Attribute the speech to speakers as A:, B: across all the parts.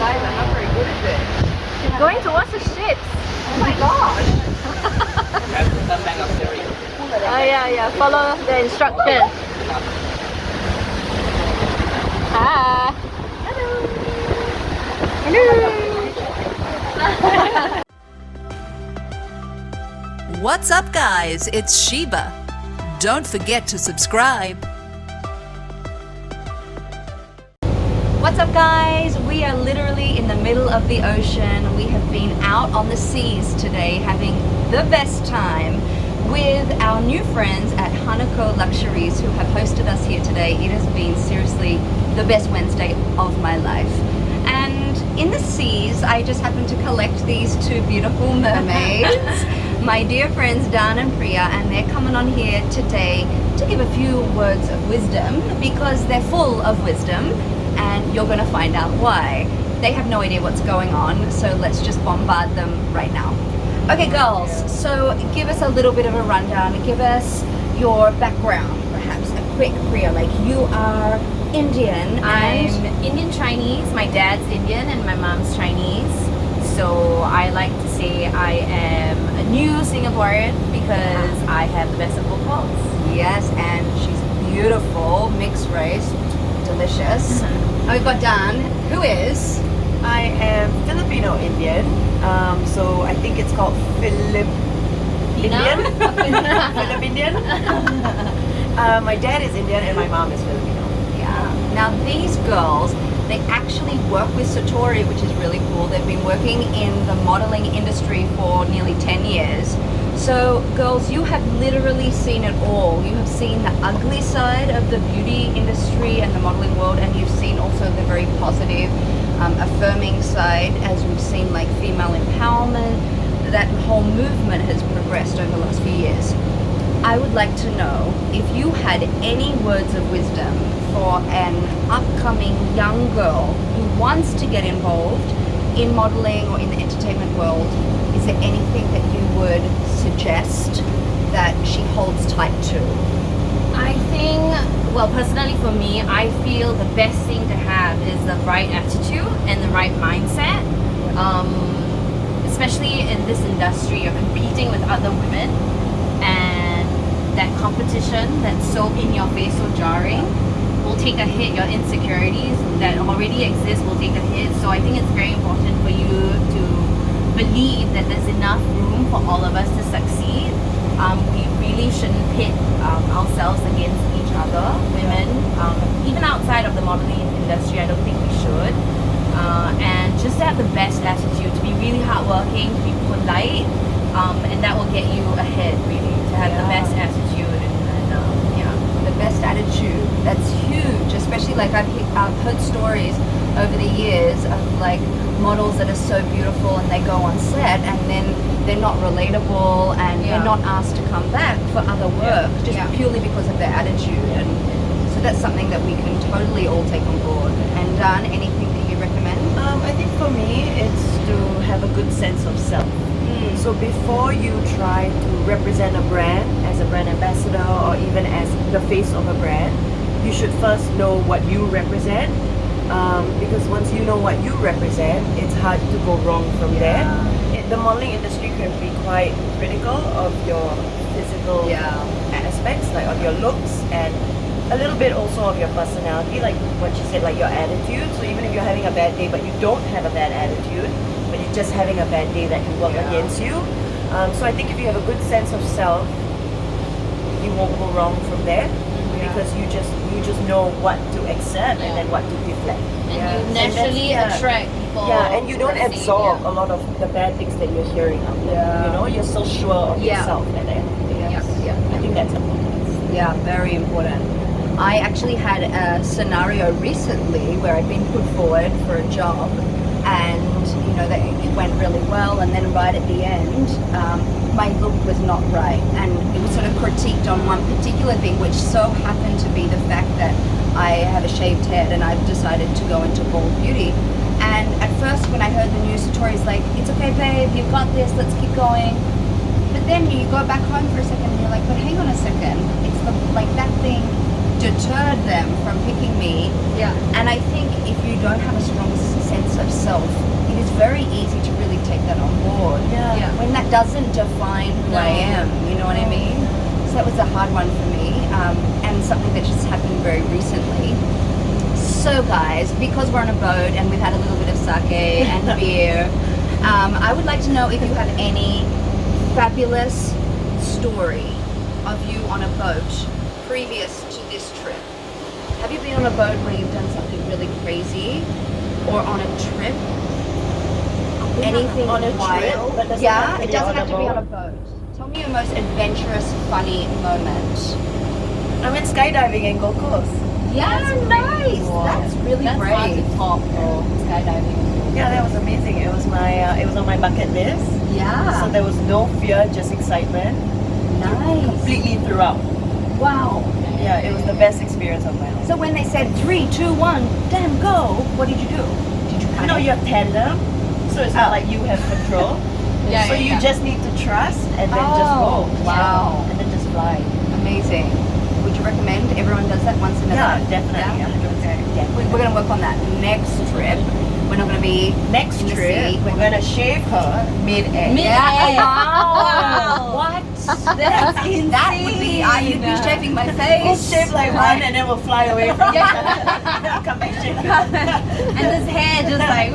A: guys are not very good at this.
B: Going towards the ships.
A: Oh my gosh.
B: Oh yeah, follow the instructions. Hi. Hello.
C: What's up, guys? It's Sheba. Don't forget to subscribe.
B: What's up, guys? We are literally in the middle of the ocean. We have been out on the seas today having the best time with our new friends at Hanako Luxuries who have hosted us here today. It has been seriously the best Wednesday of my life. And in the seas, I just happened to collect these two beautiful mermaids, my dear friends Dan and Priya, and they're coming on here today to give a few words of wisdom because they're full of wisdom. And you're going to find out why. They have no idea what's going on, so let's just bombard them right now. Okay, girls, so give us a little bit of a rundown. Give us your background, perhaps a quick Priya. Like, you are Indian.
D: I'm Indian Chinese. My dad's Indian and my mom's Chinese. So I like to say I am a new Singaporean because I have the best of both worlds.
B: Yes, and she's beautiful, mixed race. Delicious. And we've got Dan, who is?
A: I am Filipino Indian. So I think it's called Philip Indian. Philip Indian. My dad is Indian and my mom is Filipino.
B: Yeah. Now these girls, they actually work with Satori, which is really cool. They've been working in the modeling industry for nearly 10 years. So girls, you have literally seen it all. You have seen the ugly side of the beauty industry and the modeling world, and you've seen also the very positive, affirming side, as we've seen like female empowerment. That whole movement has progressed over the last few years. I would like to know if you had any words of wisdom for an upcoming young girl who wants to get involved in modeling or in the entertainment world. Is there anything that you would suggest that she holds tight to?
D: I think, well, personally for me, I feel the best thing to have is the right attitude and the right mindset. Especially in this industry, you're competing with other women, and that competition that's so in your face, so jarring, will take a hit. Your insecurities that already exist will take a hit. So I think it's very important for you to believe that there's enough room for all of us to succeed. We really shouldn't pit ourselves against each other, women. Even outside of the modeling industry, I don't think we should. And just to have the best attitude, to be really hardworking, to be polite, and that will get you ahead, really. To have the best attitude
B: The best attitude. That's huge, especially like I've heard stories over the years of like models that are so beautiful and they go on set and then they're not relatable and they're not asked to come back for other work just purely because of their attitude. And so that's something that we can totally all take on board. And Dan, anything that you recommend?
A: I think for me, it's to have a good sense of self. So before you try to represent a brand as a brand ambassador or even as the face of a brand, you should first know what you represent. Because once you know what you represent, it's hard to go wrong from there. The modeling industry can be quite critical of your physical aspects, like of your looks, and a little bit also of your personality, like what you said, like your attitude. So even if you're having a bad day, but you don't have a bad attitude, but you're just having a bad day, that can work against you. So I think if you have a good sense of self, you won't go wrong from there. Because you just know what to accept and then what to deflect.
D: And you naturally attract people.
A: Yeah, and you don't absorb a lot of the bad things that you're hearing out there. You know, you're so sure of yourself at the end of the day. I think that's important.
B: Yeah, very important. I actually had a scenario recently where I'd been put forward for a job and you know that it went really well, and then right at the end my look was not right, and it was sort of critiqued on one particular thing, which so happened to be the fact that I have a shaved head and I've decided to go into bald beauty. And at first when I heard the news, Satori's like, it's okay babe, you've got this, let's keep going. But then you go back home for a second and you're like, but hang on a second, it's the, like that thing deterred them from picking me.
D: Yeah.
B: And I think if you don't have a strong sense of self, it is very easy to really take that on board.
A: Yeah.
B: When that doesn't define who I am, you know what I mean? So that was a hard one for me, and something that just happened very recently. So guys, because we're on a boat and we've had a little bit of sake and beer, I would like to know if you have any fabulous story of you on a boat previous to this trip. Have you been on a boat where you've done something really crazy, or on a trip? Anything
A: on a
B: wild?
A: trip, but doesn't
B: Yeah,
A: have to
B: it
A: be
B: doesn't
A: on a
B: have to be on a
A: boat.
B: boat. Tell me your most adventurous, funny moment.
A: I went skydiving in Gold Coast.
B: Yeah, nice.
D: Wow.
B: That's really
D: That's hard
B: brave.
D: to top though, skydiving.
A: Yeah, that was amazing. It was on my bucket list.
B: Yeah.
A: So there was no fear, just excitement.
B: Nice.
A: Completely throughout.
B: Wow.
A: Yeah, it was the best experience of my life.
B: So when they said 3, 2, 1, damn, go, what did you do? Did you
A: You
B: kind
A: know,
B: of...
A: you're tandem, so it's not like you have control.
D: Yeah,
A: So
D: yeah,
A: you
D: yeah.
A: just need to trust and then just
B: Oh,
A: go.
B: wow.
A: And then just fly.
B: Amazing. Would you recommend everyone does that once in a
A: Yeah,
B: life?
A: definitely.
B: Yeah?
A: 100%.
B: Definitely. We're going to work on that next trip. We're not going to be
A: Next
B: in the
A: trip,
B: sea.
A: we're gonna shave her mid-air.
B: Yeah.
D: Wow.
B: What? That's insane. That would be, you'd be shaving my face.
A: We'll shave like one and then we'll fly away from each other. Come back shave.
D: And this hair just like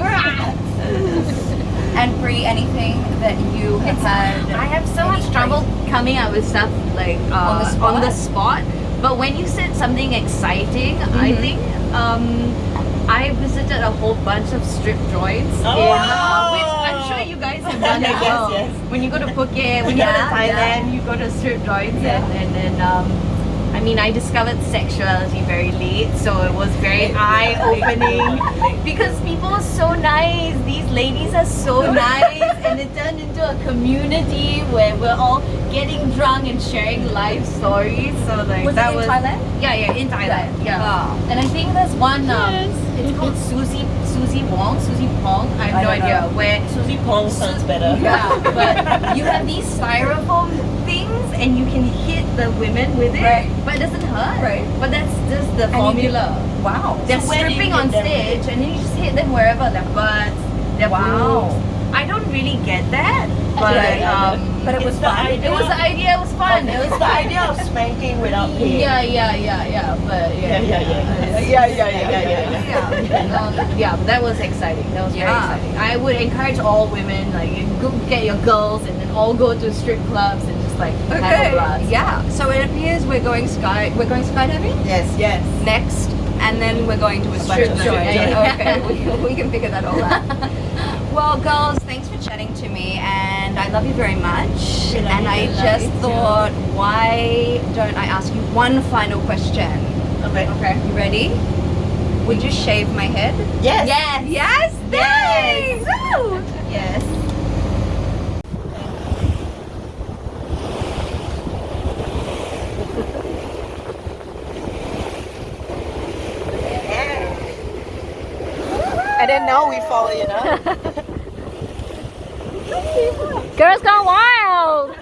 B: And Pri, anything that you have had?
D: I have so
B: any
D: much trouble coming up with stuff like
B: On the spot?
D: But when you said something exciting, I think I visited a whole bunch of strip joints, which I'm sure you guys have done as
A: Yes,
D: well.
A: yes.
D: When you go to Phuket, when you go to Thailand, you go to strip joints, and then I mean, I discovered sexuality very late, so it was very eye-opening because people are so nice. These ladies are so nice, and it turned into a community where we're all getting drunk and sharing life stories. So like
B: Was
D: that
B: it in
D: was
B: Thailand?
D: Yeah, in Thailand. Yeah,
B: Wow.
D: and I think there's one. It's called Susie Pong. I have no
A: don't
D: idea
A: know.
D: where.
A: Susie Pong sounds better.
D: Yeah, but you have these styrofoam things and you can hit the women with it,
B: Right.
D: but it doesn't hurt.
B: Right.
D: But that's just the
B: And you
D: formula.
B: Wow.
D: They're
A: So where do you
D: stripping
A: hit
D: on
A: them?
D: stage and then you just hit them wherever, their butts, their
B: Wow.
D: boobs. I don't really get that, but
B: But it was
A: It's the
B: fun.
A: idea.
D: it was the idea. It was fun. It
A: It's
D: was
A: the idea of spanking without pain.
D: Yeah. But yeah, that was exciting. That was very
B: Yeah.
D: exciting. I would encourage all women, like, you go get your girls and then all go to strip clubs and just like have a blast.
B: Yeah. So it appears we're going skydiving
A: Yes, yes.
B: next, and then we're going to a
A: Strip
B: strip
A: joint.
B: joint. Okay, we can figure that all out. Well, girls, thanks for chatting to me, and I love you very much. And I just thought, why don't I ask you one final question?
A: Okay.
B: You ready? Would you shave my head?
A: Yes.
B: Yes. Yes. Thanks. Woo!
D: Yes.
A: And then now we follow, you know.
E: Girls Gone Wild!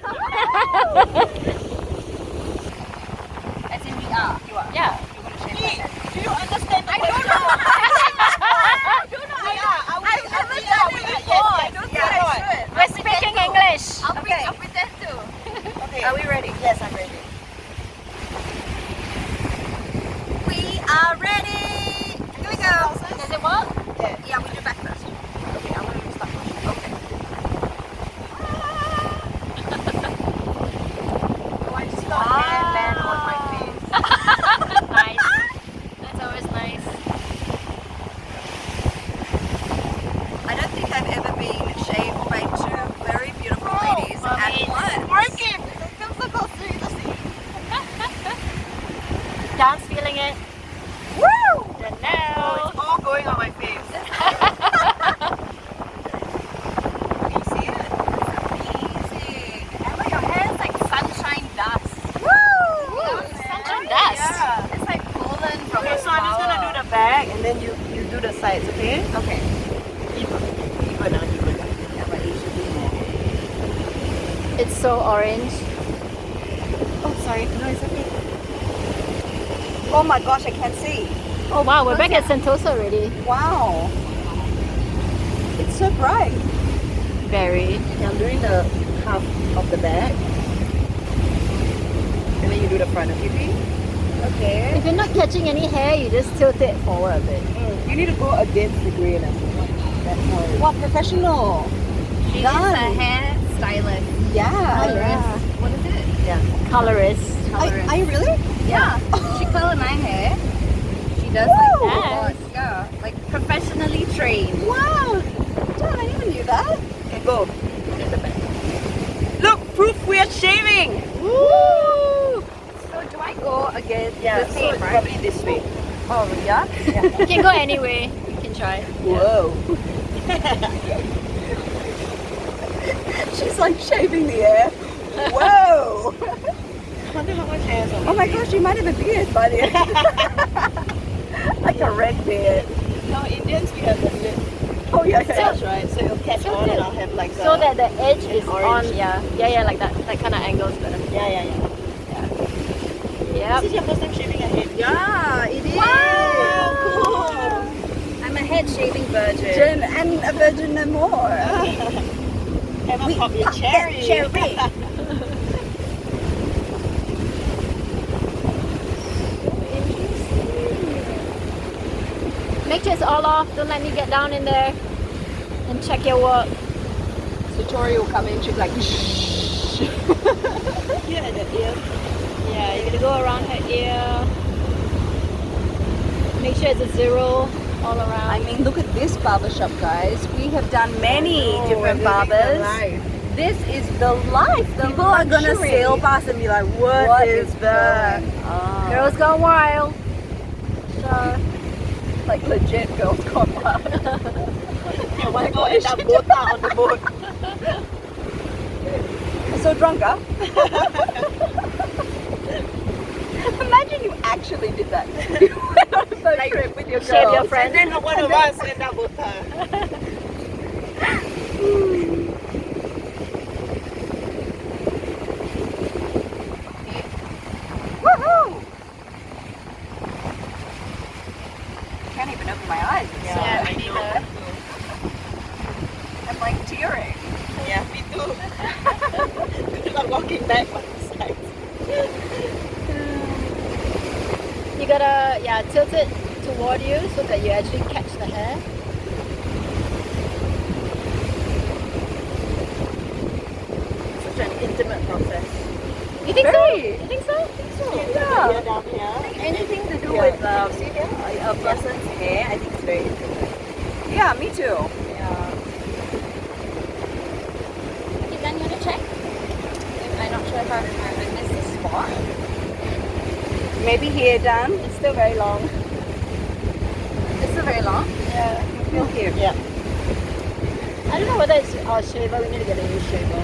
B: As in we are. You are.
E: Yeah.
B: You're gonna shave my head.
A: Do you understand? I don't know. I've never done it before. I don't think I should.
E: We're speaking English.
B: I'll
D: pretend to.
A: Okay.
B: Are we ready?
A: Yes, I'm ready.
B: We are ready. Here we go.
E: Does it work?
B: Yeah, we do back first. Okay, I want to start. Okay.
A: Oh, I just got hair land on my face.
E: Nice. That's always nice.
B: I don't think I've ever been shaved by two very beautiful ladies at once.
A: Working.
E: Dance feeling it.
A: Woo!
E: Danielle.
A: It's all going on my face. Can you see it?
B: Amazing. Emma, your hair is like sunshine dust.
E: Sunshine dust.
A: Yeah.
B: It's like pollen from
A: Okay,
B: a
A: so I'm just gonna do the back and then you do the sides, okay?
B: Okay.
A: Even now.
B: Yeah, but it should be more.
E: It's so orange.
A: Oh, sorry. No, it's okay.
B: Oh my gosh, I can't see.
E: Oh wow, we're back at Sentosa already.
B: Wow.
A: so bright.
E: Very.
A: Okay, I'm doing the half of the back. And then you do the front of your feet. Okay.
E: If you're not catching any hair, you just tilt it forward a bit.
A: You need to go against the grain. That's how. What professional?
D: She
A: Done.
D: is a hair stylist.
A: Yeah.
D: What is it?
A: Yeah.
E: Colorist.
A: Are you really?
D: Yeah. She color my hair. She does
A: Woo!
D: like that. Yeah. Like professionally trained.
A: Wow. Damn, I never knew that. Okay, go. In the back. Look, proof we are shaving.
B: Woo! So do I go against
A: Yeah,
B: the same,
A: so
B: right?
A: probably this way.
B: Oh, yeah?
E: You can go anyway. You can try.
A: Whoa. She's like shaving the air. Whoa. I wonder how much hair is on. Oh my gosh, you might have a beard by the end. Like a red beard. No, Indians we have the lip. Oh yeah, that's right. So it'll catch on and I'll have like
E: So that the edge is
A: orange.
E: on. Yeah, like that. That kind of angle is better.
A: Yeah.
E: Yep.
A: This is your first time shaving a head.
B: Yeah, it is.
A: Wow, cool.
B: I'm a head shaving virgin.
A: Jen and a virgin no more. Have a pop your cherry.
B: Cherry.
E: Make sure it's all off. Don't let me get down in there and check your work.
B: So Tori will come in, she'll be like, shh.
A: Yeah, the ear.
E: Yeah, you're gonna go around her ear. Make sure it's a 0 all around.
B: I mean, look at this barbershop, guys. We have done many different barbers. This is the life. The
A: People are gonna
B: luxury.
A: sail past and be like, what is that?
E: Girls gone wild. So,
A: Like legit girls gone wild. You want to go end up both out on the boat. So drunk, huh? Imagine you actually did that. You went on a boat trip with your girls.
E: shave your friend.
A: And then one of us end up with her. Woohoo! Can't even open my eyes.
E: Yeah, me neither.
A: I'm like tearing. Yeah, me too. Because I'm walking back on the side.
E: you gotta, tilt it toward you so that you actually catch the hair.
A: Such an intimate process.
E: You think so?
A: Very.
E: You think so?
A: Yeah. Down here.
B: Anything to do
A: Yeah.
B: with
A: See here?
B: a person's hair, I think it's very intimate.
A: Yeah, me too.
B: Yeah.
E: Okay, then you wanna check?
B: I'm not sure if I missed the spot.
A: Maybe here done.
E: It's still very long.
B: It's still very long.
E: Yeah.
A: Feel here. Yeah.
E: I don't know whether it's our shaver. We need to get a new shaver.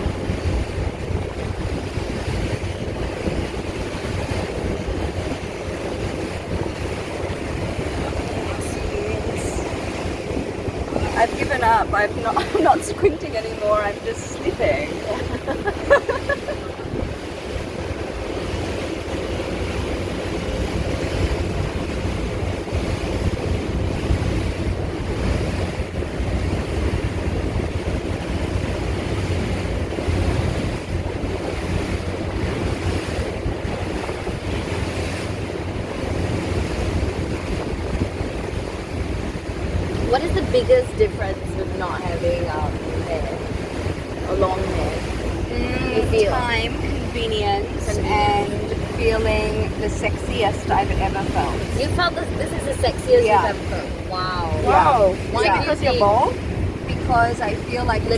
A: I've given up. I'm not squinting anymore. I'm just sleeping.
B: What is the biggest difference with not having hair or long hair? You feel?
A: Time, convenience, and feeling the sexiest I've ever felt.
E: You felt this is the sexiest
A: Yeah.
E: you've ever felt. Wow.
A: Wow.
B: Why
A: Yeah.
B: do you
A: Because
B: think?
A: you're bald?
B: Because I feel like it's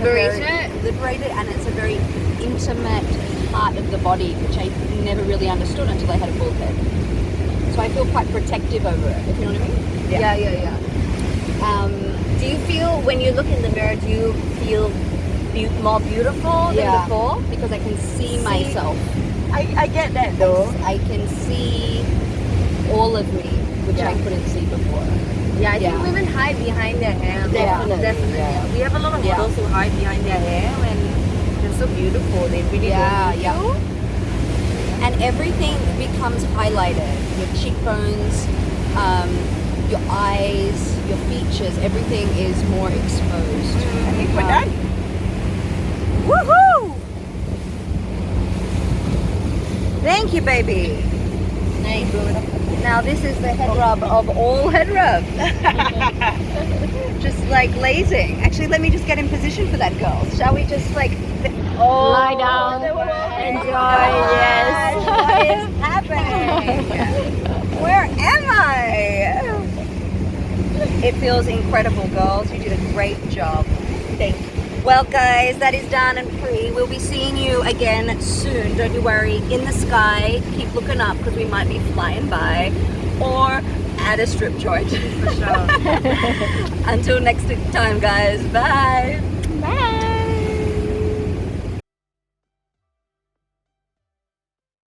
B: liberated, and it's a very intimate part of the body, which I never really understood until I had a bald head. So I feel quite protective over it, if you know what I mean?
A: Yeah.
B: Do you feel, when you look in the mirror, do you feel more beautiful than
A: Yeah.
B: before? Because I can see myself.
A: I get that though.
B: I can see all of me, which I
A: Yeah.
B: couldn't see before.
D: Yeah, I think
B: Yeah.
D: women hide behind their hair.
B: Definitely, yeah.
D: We have a lot of models who hide behind their hair when they're so beautiful. They really don't need to.
B: And everything becomes highlighted. Your cheekbones, your eyes, your features, everything is more exposed.
A: I think we're done.
B: Woohoo! Thank you, baby.
D: Nice.
B: Now this is the head rub of all head rubs. Just like lazing. Actually, let me just get in position for that, girls. Shall we just like
E: Lie down. Enjoy. Yes.
B: What is happening? Where am I? It feels incredible, girls. You did a great job. Thank you. Well, guys, that is Dan and Pri. We'll be seeing you again soon. Don't you worry. In the sky, keep looking up because we might be flying by, or at a strip joint.
A: For sure.
B: Until next time, guys. Bye.